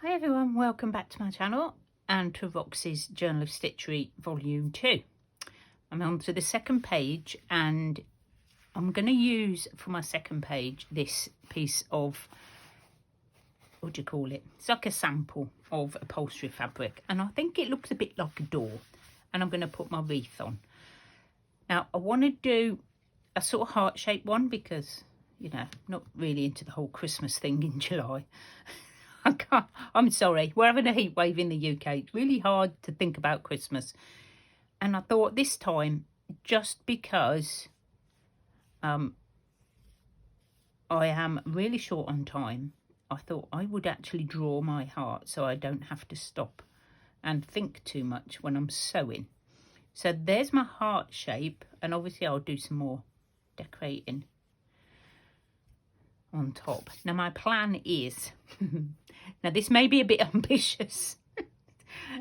Hi everyone, welcome back to my channel and to Roxy's Journal of Stitchery Volume 2. I'm on to the second page and I'm going to use for my second page this piece of, what do you call it? It's like a sample of upholstery fabric and I think it looks a bit like a door and I'm going to put my wreath on. Now I want to do a sort of heart-shaped one because, you know, not really into the whole Christmas thing in July. I'm sorry, we're having a heat wave in the UK. It's really hard to think about Christmas. And I thought this time, just because I am really short on time, I thought I would actually draw my heart so I don't have to stop and think too much when I'm sewing. So there's my heart shape, and obviously I'll do some more decorating on top. Now my plan is, now this may be a bit ambitious.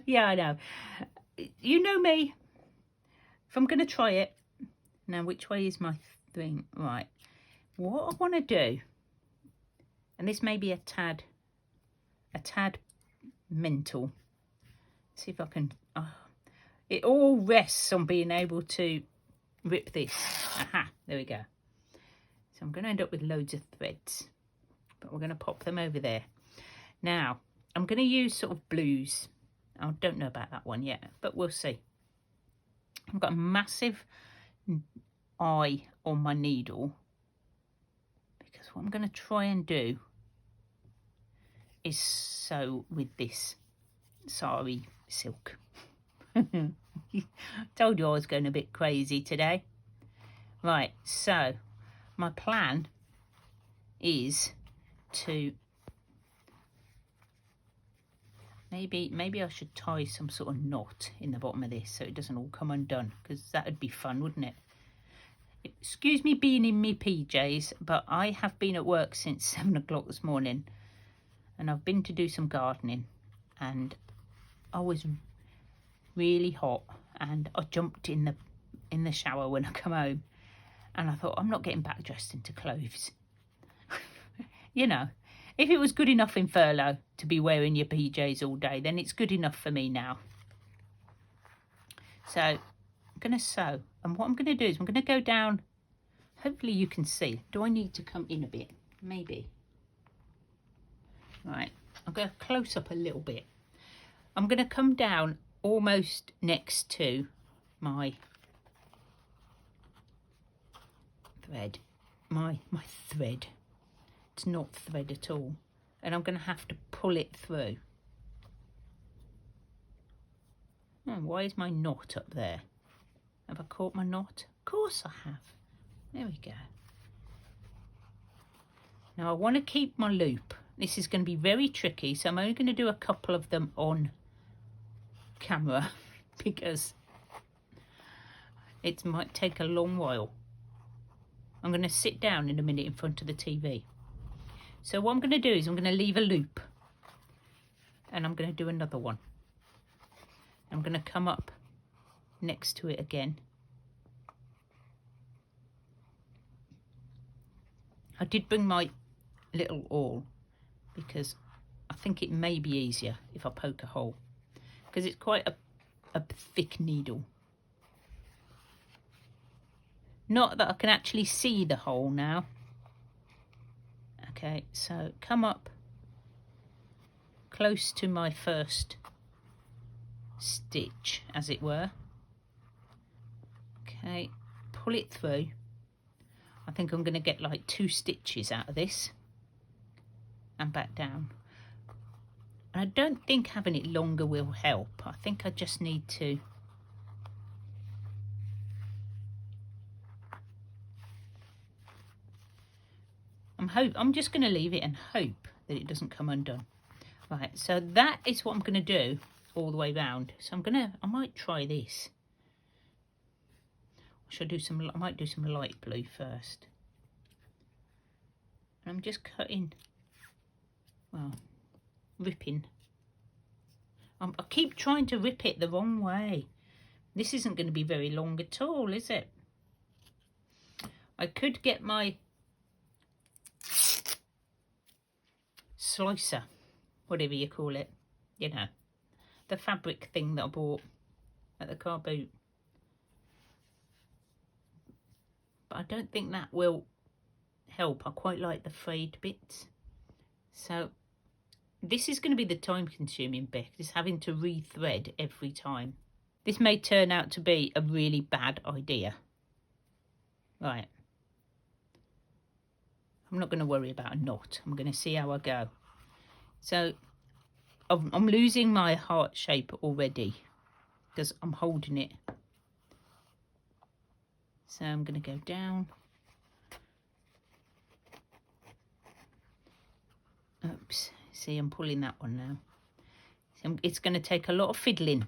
Yeah, I know. You know me. If I'm going to try it. Now which way is my thing? Right. What I want to do, and this may be a tad mental. See if I can, it all rests on being able to rip this. Aha, there we go. So I'm going to end up with loads of threads, but we're going to pop them over there. Now, I'm going to use sort of blues. I don't know about that one yet, but we'll see. I've got a massive eye on my needle because what I'm going to try and do is sew with this sari silk. Told you I was going a bit crazy today. Right, so my plan is to maybe I should tie some sort of knot in the bottom of this so it doesn't all come undone, because that would be fun, wouldn't it? Excuse me being in me PJs, but I have been at work since 7 o'clock this morning and I've been to do some gardening and I was really hot and I jumped in the shower when I come home. And I thought, I'm not getting back dressed into clothes. You know, if it was good enough in furlough to be wearing your PJs all day, then it's good enough for me now. So I'm going to sew. And what I'm going to do is I'm going to go down. Hopefully you can see. Do I need to come in a bit? Maybe. Right. I'll go close up a little bit. I'm going to come down almost next to my thread, my thread. It's not thread at all, and I'm going to have to pull it through. Oh, why is my knot up there? Have I caught my knot? Of course I have. There we go. Now I want to keep my loop. This is going to be very tricky, so I'm only going to do a couple of them on camera because it might take a long while. I'm going to sit down in a minute in front of the TV. So what I'm going to do is I'm going to leave a loop. And I'm going to do another one. I'm going to come up next to it again. I did bring my little awl because I think it may be easier if I poke a hole. Because it's quite a thick needle. Not that I can actually see the hole now. Okay, so come up close to my first stitch, as it were. Okay, pull it through. I think I'm going to get like 2 stitches out of this. And back down. And I don't think having it longer will help. I think I just need to... I'm just going to leave it and hope that it doesn't come undone. Right, so that is what I'm going to do all the way round. So I might try this. I might do some light blue first. And I'm just cutting, well, ripping. I keep trying to rip it the wrong way. This isn't going to be very long at all, is it? I could get my slicer whatever you call it, you know, the fabric thing that I bought at the car boot. But I don't think that will help. I quite like the frayed bits. So this is going to be the time consuming bit, is having to rethread every time. This may turn out to be a really bad idea. Right. I'm not going to worry about a knot. I'm going to see how I go. So I'm losing my heart shape already because I'm holding it. So I'm going to go down. Oops. See, I'm pulling that one now. So it's going to take a lot of fiddling,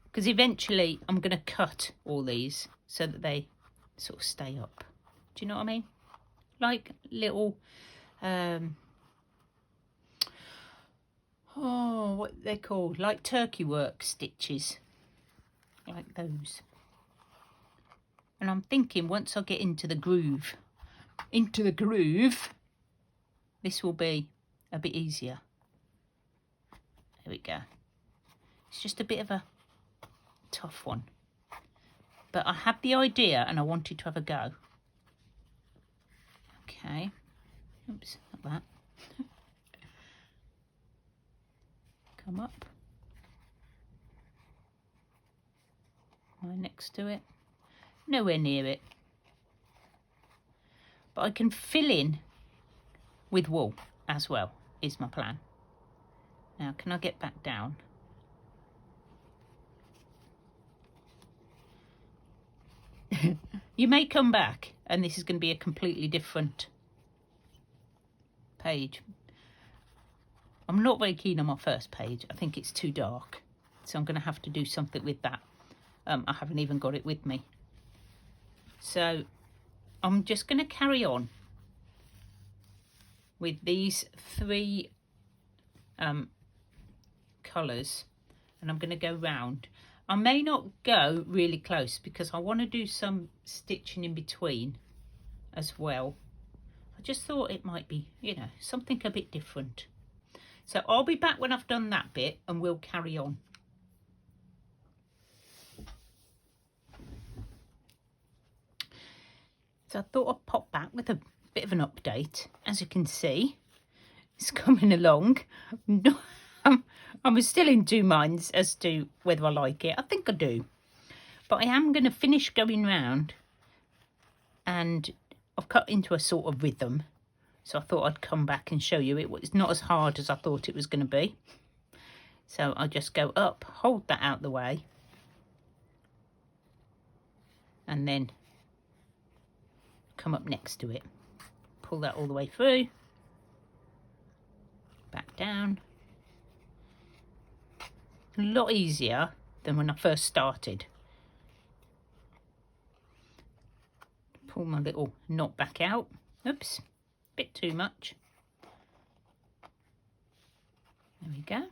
because eventually I'm going to cut all these so that they sort of stay up. Do you know what I mean? Like little, what they're called, like turkey work stitches, like those. And I'm thinking once I get into the groove, this will be a bit easier. There we go. It's just a bit of a tough one, but I had the idea and I wanted to have a go. Okay. Oops, not that. Come up. Right next to it. Nowhere near it. But I can fill in with wool as well, is my plan. Now, can I get back down? You may come back and this is going to be a completely different page. I'm not very keen on my first page. I think it's too dark. So I'm going to have to do something with that. I haven't even got it with me. So I'm just going to carry on with these three colours, and I'm going to go round. I may not go really close because I want to do some stitching in between as well. I just thought it might be, you know, something a bit different. So I'll be back when I've done that bit and we'll carry on. So I thought I'd pop back with a bit of an update. As you can see, it's coming along. I was still in two minds as to whether I like it. I think I do. But I am going to finish going round, and I've cut into a sort of rhythm. So I thought I'd come back and show you. It was not as hard as I thought it was going to be. So I just go up, hold that out the way, and then come up next to it. Pull that all the way through. Back down. A lot easier than when I first started. Pull my little knot back out. Oops, bit too much. There we go.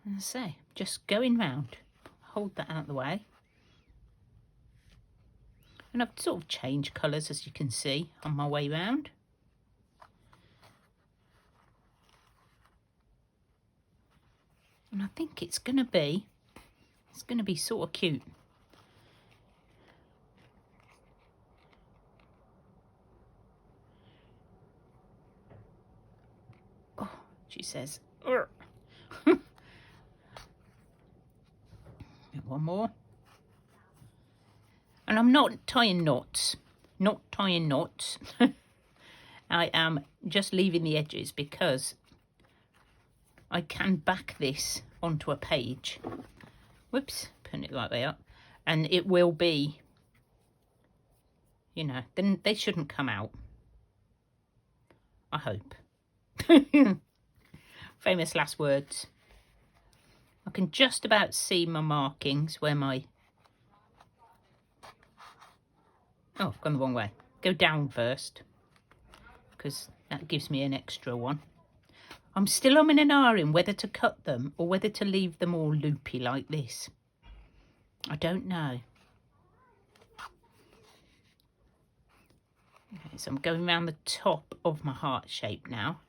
And I say, just going round. Hold that out of the way. And I've sort of changed colours, as you can see, on my way round. And I think it's going to be sort of cute. Oh, she says. One more. And I'm not tying knots. Not tying knots. I am just leaving the edges because I can back this onto a page. Whoops, putting it right way up. And it will be, you know, then they shouldn't come out. I hope. Famous last words. I can just about see my markings where my... Oh, I've gone the wrong way. Go down first, because that gives me an extra one. I'm still umming and ahhing whether to cut them or whether to leave them all loopy like this. I don't know. Okay, so I'm going around the top of my heart shape now.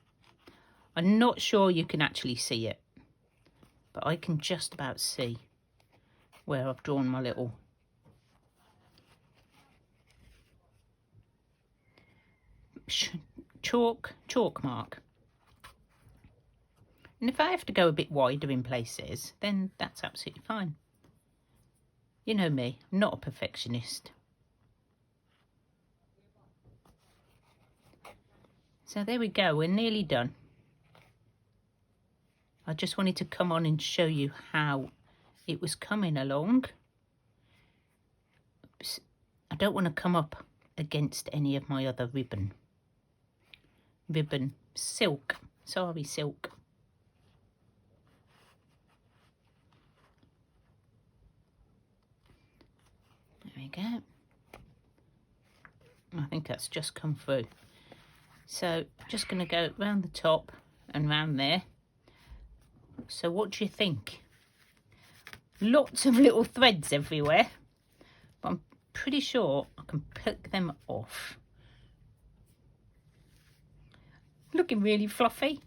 I'm not sure you can actually see it, but I can just about see where I've drawn my little chalk mark. And if I have to go a bit wider in places, then that's absolutely fine. You know me, I'm not a perfectionist. So there we go, we're nearly done. I just wanted to come on and show you how it was coming along. Oops. I don't want to come up against any of my other ribbon silk, sorry, silk. There we go. I think that's just come through. So just going to go round the top and round there. So what do you think? Lots of little threads everywhere, but I'm pretty sure I can pick them off. Looking really fluffy.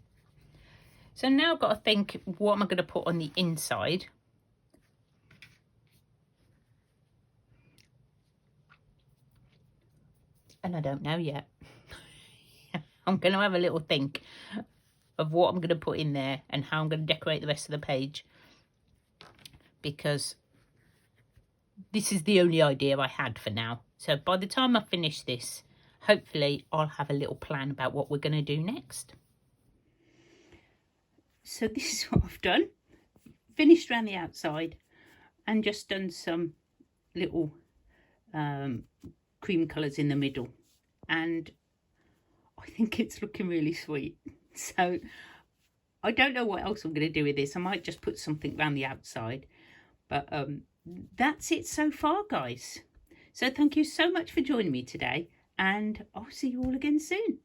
So now I've got to think, what am I going to put on the inside? And I don't know yet. I'm going to have a little think of what I'm going to put in there and how I'm going to decorate the rest of the page, because this is the only idea I had for now. So by the time I finish this, hopefully I'll have a little plan about what we're going to do next. So this is what I've done. Finished around the outside and just done some little cream colours in the middle, and I think it's looking really sweet. So I don't know what else I'm going to do with this. I might just put something around the outside, but that's it so far, guys. So thank you so much for joining me today, and I'll see you all again soon.